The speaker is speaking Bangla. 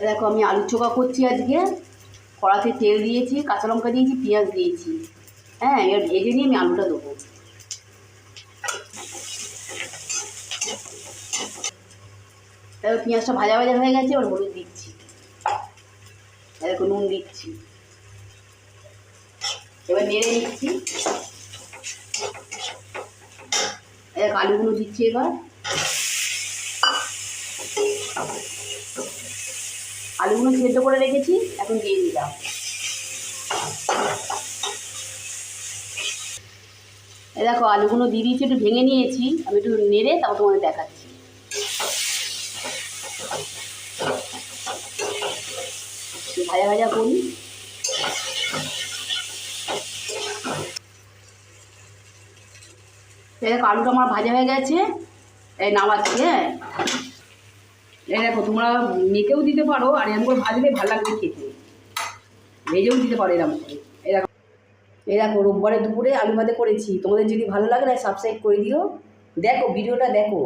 দেখো আমি আলু চোখা করছি আজকে। কড়াতে তেল দিয়েছি, কাঁচা লঙ্কা দিয়েছি, পেঁয়াজ দিয়েছি। হ্যাঁ, এবার ভেজে নিয়ে আমি আলুটা দেবো। তারপর পেঁয়াজটা ভাজা ভাজা হয়ে গেছে, এবার হলুদ দিচ্ছি, দেখো নুন দিচ্ছি, এবার নেড়ে নিচ্ছি। এবার আলুগুলো দিচ্ছি। এবার আলুগুলো সেদ্ধ করে রেখেছি, এখন দিয়ে দিলাম। এই দেখো আলুগুলো দিয়ে দিয়েছি, একটু ভেঙে নিয়েছি, আমি একটু নেড়ে তাও তোমাদের দেখাচ্ছি। ভাজা ভাজা করি। দেখো আলুটা আমার ভাজা হয়ে গেছে, এই নামাচ্ছি। হ্যাঁ, এই দেখো তোমরা মেখেও দিতে পারো, আর এরকম করে ভাজলে ভালো লাগবে খেতে। ভেজেও দিতে পারো এরকম করে। এই দেখো রোববারে দুপুরে আলু ভাতে করেছি। তোমাদের যদি ভালো লাগে না সাবস্ক্রাইব করে দিও। দেখো ভিডিওটা দেখো।